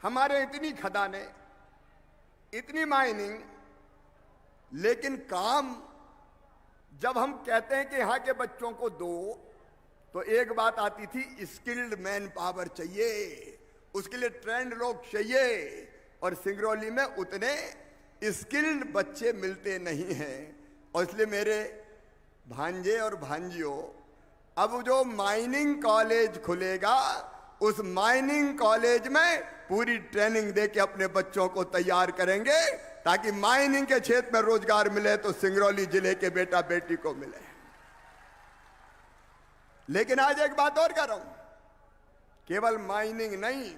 हमारे इतनी खदानें, इतनी माइनिंग, लेकिन काम जब हम कहते हैं कि यहाँ के बच्चों को दो, तो एक बात आती थी, स्किल्ड मैन पावर चाहिए, उसके लिए ट्रेंड लोग चाहिए, और सिंगरौली में उतने स्किल्ड बच्चे मिलते नहीं हैं। और इसलिए मेरे भांजे और भांजियों, अब जो माइनिंग कॉलेज खुलेगा, उस माइनिंग कॉलेज में पूरी ट्रेनिंग दे के अपने बच्चों को तैयार करेंगे, ताकि माइनिंग के क्षेत्र में रोजगार मिले तो सिंगरौली जिले के बेटा बेटी को मिले। लेकिन आज एक बात और कर रहा हूं, केवल माइनिंग नहीं,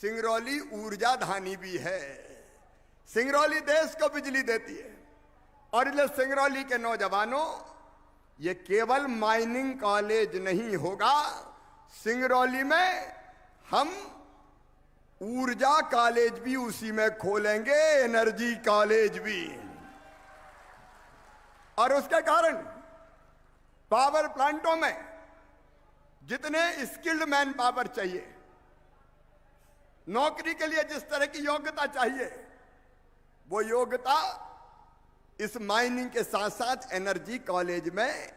सिंगरौली ऊर्जा धानी भी है। सिंगरौली देश को बिजली देती है, और इसलिए सिंगरौली के नौजवानों, ये केवल माइनिंग कॉलेज नहीं होगा, सिंगरौली में हम ऊर्जा कॉलेज भी उसी में खोलेंगे, एनर्जी कॉलेज भी। और उसके कारण पावर प्लांटों में जितने स्किल्ड मैन पावर चाहिए, नौकरी के लिए जिस तरह की योग्यता चाहिए, वो योग्यता इस माइनिंग के साथ साथ एनर्जी कॉलेज में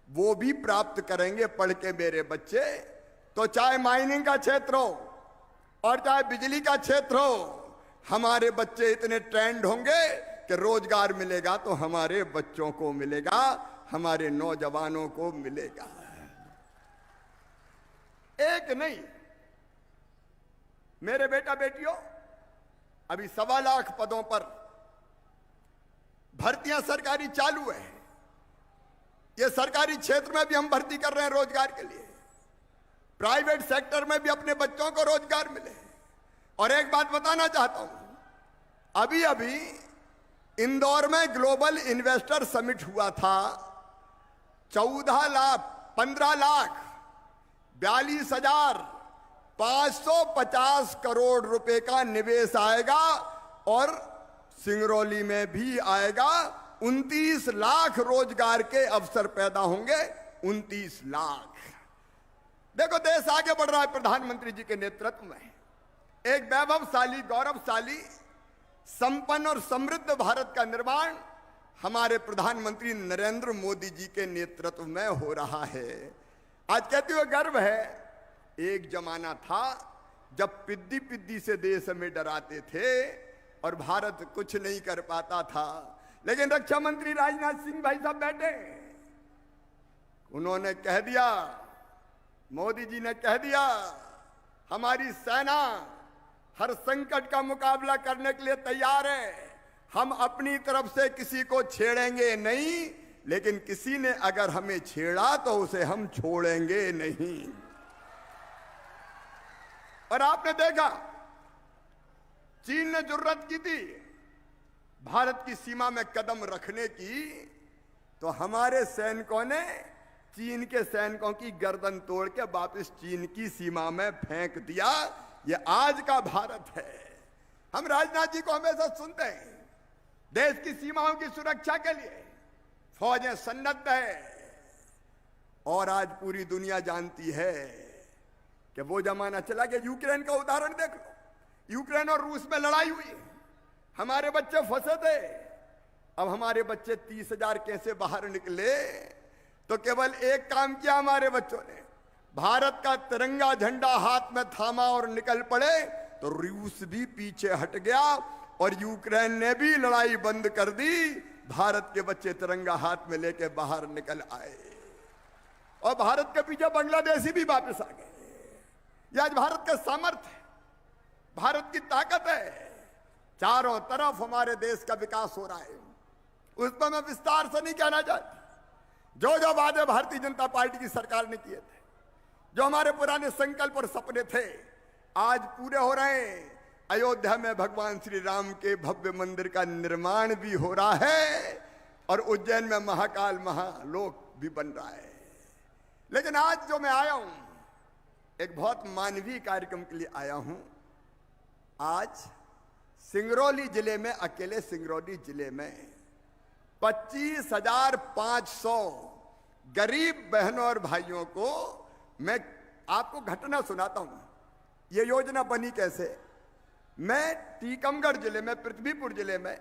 वो भी प्राप्त करेंगे पढ़ के मेरे बच्चे। तो चाहे माइनिंग का क्षेत्र हो और चाहे बिजली का क्षेत्र हो, हमारे बच्चे इतने ट्रेंड होंगे कि रोजगार मिलेगा तो हमारे बच्चों को मिलेगा, हमारे नौजवानों को मिलेगा। एक नहीं, मेरे बेटा बेटियों, अभी 1.25 लाख पदों पर भर्तियां सरकारी चालू है। ये सरकारी क्षेत्र में भी हम भर्ती कर रहे हैं रोजगार के लिए, प्राइवेट सेक्टर में भी अपने बच्चों को रोजगार मिले। और एक बात बताना चाहता हूं, अभी अभी इंदौर में ग्लोबल इन्वेस्टर समिट हुआ था। 15 लाख 42,550 करोड़ रुपए का निवेश आएगा, और सिंगरौली में भी आएगा। 29 लाख रोजगार के अवसर पैदा होंगे, 29 लाख। देखो, देश आगे बढ़ रहा है प्रधानमंत्री जी के नेतृत्व में। एक वैभवशाली, गौरवशाली, संपन्न और समृद्ध भारत का निर्माण हमारे प्रधानमंत्री नरेंद्र मोदी जी के नेतृत्व में हो रहा है। आज कहते हुए गर्व है, एक जमाना था जब पिद्दी पिद्दी से देश में डराते थे और भारत कुछ नहीं कर पाता था। लेकिन रक्षा मंत्री राजनाथ सिंह भाई साहब बैठे, उन्होंने कह दिया, मोदी जी ने कह दिया, हमारी सेना हर संकट का मुकाबला करने के लिए तैयार है। हम अपनी तरफ से किसी को छेड़ेंगे नहीं, लेकिन किसी ने अगर हमें छेड़ा तो उसे हम छोड़ेंगे नहीं। और आपने देखा, चीन ने जुर्रत की थी भारत की सीमा में कदम रखने की, तो हमारे सैनिकों ने चीन के सैनिकों की गर्दन तोड़ के वापस चीन की सीमा में फेंक दिया। ये आज का भारत है। हम राजनाथ जी को हमेशा सुनते हैं, देश की सीमाओं की सुरक्षा के लिए फौजें सन्नद्ध है। और आज पूरी दुनिया जानती है कि वो जमाना चला गया। यूक्रेन का उदाहरण देख लो, यूक्रेन और रूस में लड़ाई हुई, हमारे बच्चे फंसे थे। अब हमारे बच्चे 30,000 कैसे बाहर निकले? तो केवल एक काम किया हमारे बच्चों ने, भारत का तिरंगा झंडा हाथ में थामा और निकल पड़े, तो रूस भी पीछे हट गया और यूक्रेन ने भी लड़ाई बंद कर दी। भारत के बच्चे तिरंगा हाथ में लेके बाहर निकल आए, और भारत के पीछे बांग्लादेशी भी वापस आ गए। यह आज भारत का सामर्थ्य है, भारत की ताकत है। चारों तरफ हमारे देश का विकास हो रहा है। उस पर मैं विस्तार से नहीं कहना चाहता। जो जो वादे भारतीय जनता पार्टी की सरकार ने किए थे, जो हमारे पुराने संकल्प और सपने थे, आज पूरे हो रहे हैं। अयोध्या में भगवान श्री राम के भव्य मंदिर का निर्माण भी हो रहा है, और उज्जैन में महाकाल महालोक भी बन रहा है। लेकिन आज जो मैं आया हूं, एक बहुत मानवीय कार्यक्रम के लिए आया हूं। आज सिंगरौली जिले में, अकेले सिंगरौली जिले में 25,500 गरीब बहनों और भाइयों को मैं आपको घटना सुनाता हूं। यह योजना बनी कैसे? मैं टीकमगढ़ जिले में, पृथ्वीपुर जिले में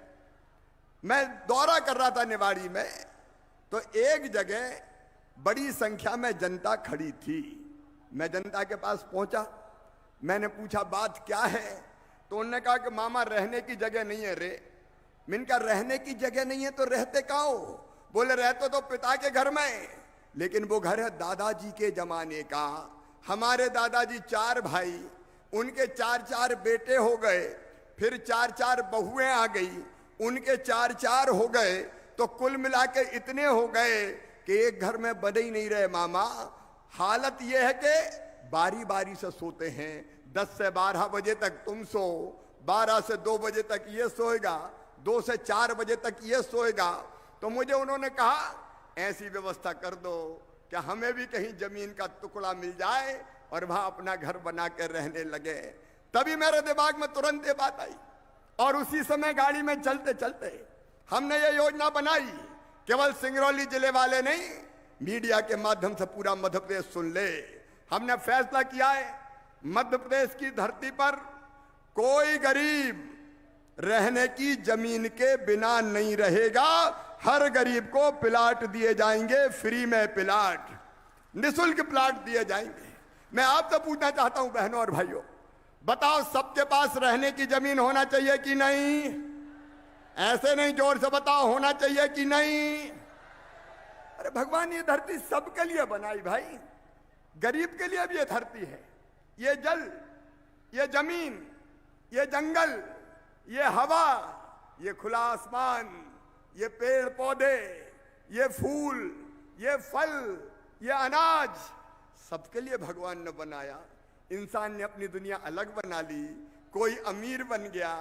मैं दौरा कर रहा था निवाड़ी में, तो एक जगह बड़ी संख्या में जनता खड़ी थी। मैं जनता के पास पहुंचा, मैंने पूछा बात क्या है, तो उन्होंने कहा कि मामा रहने की जगह नहीं है रे। मैंने कहा रहने की जगह नहीं है तो रहते कहाँ हो? बोले रहते तो पिता के घर में, लेकिन वो घर है दादाजी के जमाने का। हमारे दादाजी 4 भाई, उनके 4-4 बेटे हो गए, फिर 4-4 बहुएं आ गई, उनके 4-4 हो गए, तो कुल मिला के इतने हो गए कि एक घर में बने ही नहीं रहे मामा। हालत यह है कि बारी बारी से सोते हैं, 10 से 12 बजे तक तुम सो, 12 से 2 बजे तक ये सोएगा, 2 से 4 बजे तक ये सोएगा। तो मुझे उन्होंने कहा ऐसी व्यवस्था कर दो कि हमें भी कहीं जमीन का टुकड़ा मिल जाए और वहां अपना घर बना के रहने लगे। तभी मेरे दिमाग में तुरंत ये बात आई, और उसी समय गाड़ी में चलते चलते हमने ये योजना बनाई। केवल सिंगरौली जिले वाले नहीं, मीडिया के माध्यम से पूरा मध्य प्रदेश सुन ले। हमने फैसला किया है मध्य प्रदेश की धरती पर कोई गरीब रहने की जमीन के बिना नहीं रहेगा। हर गरीब को प्लाट दिए जाएंगे, फ्री में प्लाट, निःशुल्क प्लाट दिए जाएंगे। मैं आपसे पूछना चाहता हूं बहनों और भाइयों, बताओ सबके पास रहने की जमीन होना चाहिए कि नहीं? ऐसे नहीं, जोर से बताओ, होना चाहिए कि नहीं? अरे भगवान ये धरती सबके लिए बनाई भाई, गरीब के लिए भी ये धरती है। ये जल, ये जमीन, ये जंगल, ये हवा, ये खुला आसमान, ये पेड़ पौधे, ये फूल, ये फल, ये अनाज, सबके लिए भगवान ने बनाया। इंसान ने अपनी दुनिया अलग बना ली, कोई अमीर बन गया,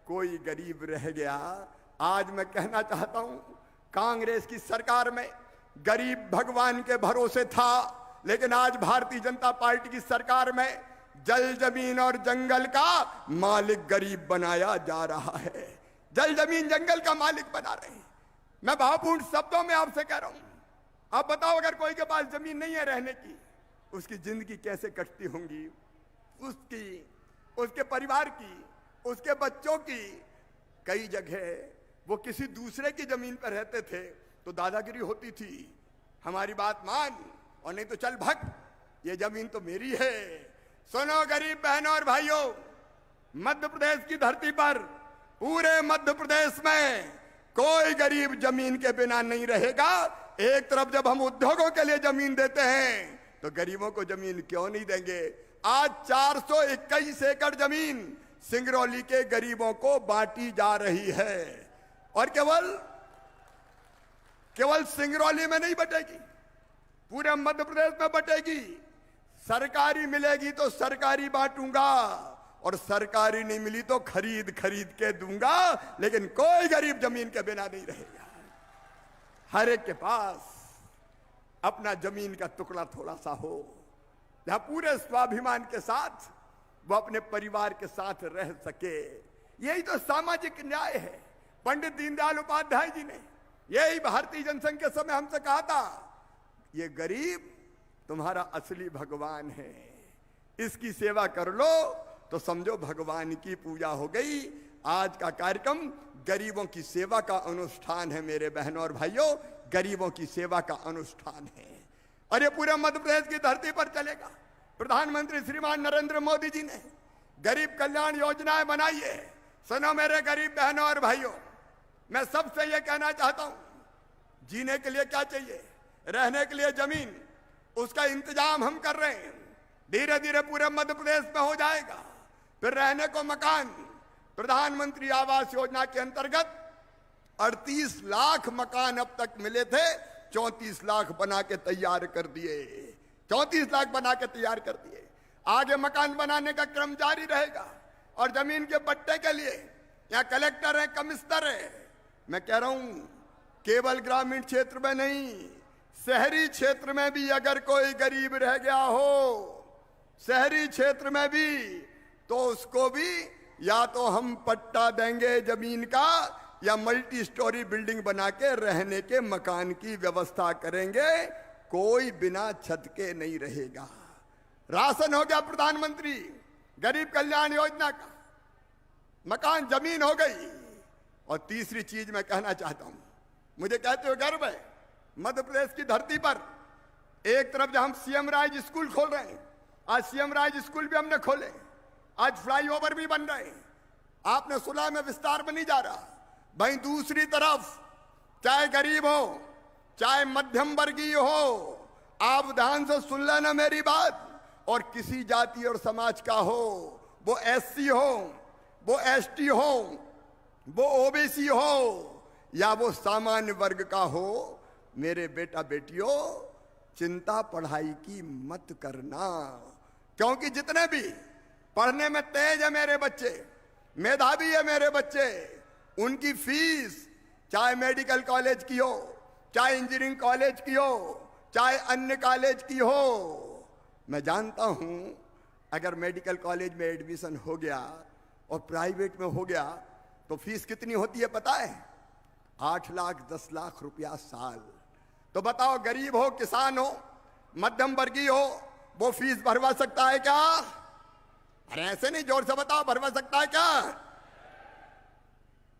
कोई गरीब रह गया। आज मैं कहना चाहता हूं, कांग्रेस की सरकार में गरीब भगवान के भरोसे था, लेकिन आज भारतीय जनता पार्टी की सरकार में जल जमीन और जंगल का मालिक गरीब बनाया जा रहा है। जल जमीन जंगल का मालिक बना रहे हैं। मैं भावपूर्ण शब्दों में आपसे कह रहा हूं, आप बताओ अगर कोई के पास जमीन नहीं है रहने की, उसकी जिंदगी कैसे कटती होंगी, उसकी, उसके परिवार की, उसके बच्चों की। कई जगह वो किसी दूसरे की जमीन पर रहते थे तो दादागिरी होती थी, हमारी बात मान और नहीं तो चल भग, ये जमीन तो मेरी है। सुनो गरीब बहनों और भाइयों, मध्य प्रदेश की धरती पर, पूरे मध्य प्रदेश में कोई गरीब जमीन के बिना नहीं रहेगा। एक तरफ जब हम उद्योगों के लिए जमीन देते हैं तो गरीबों को जमीन क्यों नहीं देंगे? आज 421 एकड़ जमीन सिंगरौली के गरीबों को बांटी जा रही है, और केवल सिंगरौली में नहीं बटेगी, पूरे मध्य प्रदेश में बटेगी। सरकारी मिलेगी तो सरकारी बांटूंगा, और सरकारी नहीं मिली तो खरीद खरीद के दूंगा, लेकिन कोई गरीब जमीन के बिना नहीं रहेगा। हर एक के पास अपना जमीन का टुकड़ा थोड़ा सा हो, जहां पूरे स्वाभिमान के साथ वो अपने परिवार के साथ रह सके। यही तो सामाजिक न्याय है। पंडित दीनदयाल उपाध्याय जी ने यही भारतीय जनसंघ के समय हमसे कहा था, ये गरीब तुम्हारा असली भगवान है, इसकी सेवा कर लो तो समझो भगवान की पूजा हो गई। आज का कार्यक्रम गरीबों की सेवा का अनुष्ठान है मेरे बहनों और भाइयों, गरीबों की सेवा का अनुष्ठान है, और ये पूरे मध्य प्रदेश की धरती पर चलेगा। प्रधानमंत्री श्रीमान नरेंद्र मोदी जी ने गरीब कल्याण योजनाएं बनाई है। सुनो मेरे गरीब बहनों और भाइयों, मैं सबसे ये कहना चाहता हूं, जीने के लिए क्या चाहिए? रहने के लिए जमीन, उसका इंतजाम हम कर रहे हैं, धीरे धीरे पूरे मध्य प्रदेश में हो जाएगा। फिर रहने को मकान, प्रधानमंत्री आवास योजना के अंतर्गत 38 लाख मकान अब तक मिले थे, 34 लाख बना के तैयार कर दिए, 34 लाख बना के तैयार कर दिए। आगे मकान बनाने का क्रम जारी रहेगा, और जमीन के पट्टे के लिए यहाँ कलेक्टर है, कमिश्नर है। मैं कह रहा हूं केवल ग्रामीण क्षेत्र में नहीं, शहरी क्षेत्र में भी अगर कोई गरीब रह गया हो, शहरी क्षेत्र में भी, तो उसको भी या तो हम पट्टा देंगे जमीन का, या मल्टी स्टोरी बिल्डिंग बना के रहने के मकान की व्यवस्था करेंगे। कोई बिना छत के नहीं रहेगा। राशन हो गया प्रधानमंत्री गरीब कल्याण योजना का, मकान जमीन हो गई। और तीसरी चीज मैं कहना चाहता हूं, मुझे कहते हुए गर्व है, मध्य प्रदेश की धरती पर एक तरफ जब हम सीएम राज स्कूल खोल रहे हैं, आज सीएम राज स्कूल भी हमने खोले, आज फ्लाईओवर भी बन रहे हैं, आपने सुना में विस्तार बनी जा रहा। वहीं दूसरी तरफ चाहे गरीब हो चाहे मध्यम वर्गीय हो, आप ध्यान से सुन लेना मेरी बात, और किसी जाति और समाज का हो, वो एससी हो, वो एसटी हो, वो ओबीसी हो, या वो सामान्य वर्ग का हो, मेरे बेटा बेटियों चिंता पढ़ाई की मत करना। क्योंकि जितने भी पढ़ने में तेज है मेरे बच्चे, मेधावी है मेरे बच्चे, उनकी फीस चाहे मेडिकल कॉलेज की हो, चाहे इंजीनियरिंग कॉलेज की हो, चाहे अन्य कॉलेज की हो, मैं जानता हूं अगर मेडिकल कॉलेज में एडमिशन हो गया और प्राइवेट में हो गया तो फीस कितनी होती है पता है? 8 लाख 10 लाख रुपया साल। तो बताओ, गरीब हो, किसान हो, मध्यम वर्गीय हो, वो फीस भरवा सकता है क्या? अरे ऐसे नहीं, जोर से बताओ, भरवा सकता है क्या?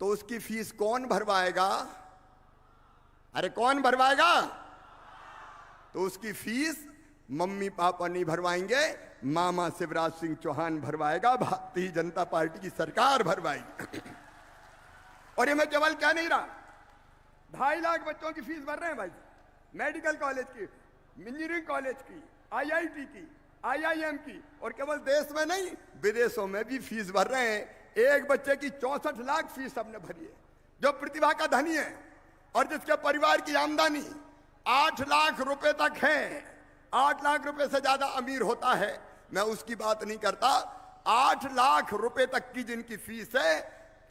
तो उसकी फीस कौन भरवाएगा? अरे कौन भरवाएगा? तो उसकी फीस मम्मी पापा नहीं भरवाएंगे, मामा शिवराज सिंह चौहान भरवाएगा, भारतीय जनता पार्टी की सरकार भरवाएगी। और ये मैं केवल कह नहीं रहा, 2.5 लाख बच्चों की फीस भर रहे हैं भाई, मेडिकल कॉलेज की, इंजीनियरिंग कॉलेज की, आईआईटी की, आईआईएम की, और केवल देश में नहीं विदेशों में भी फीस भर रहे हैं। एक बच्चे की 64 लाख फीस हमने भरी है। जो प्रतिभा का धनी है और जिसके परिवार की आमदनी 8 लाख रुपए तक है, 8 लाख रुपए से ज्यादा अमीर होता है, मैं उसकी बात नहीं करता। 8 लाख रुपए तक की जिनकी फीस है,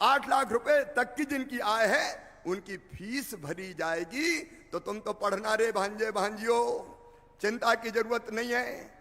8 लाख रुपए तक की जिनकी आय है, उनकी फीस भरी जाएगी। तो तुम तो पढ़ना रे भांजे भांजियो, चिंता की जरूरत नहीं है।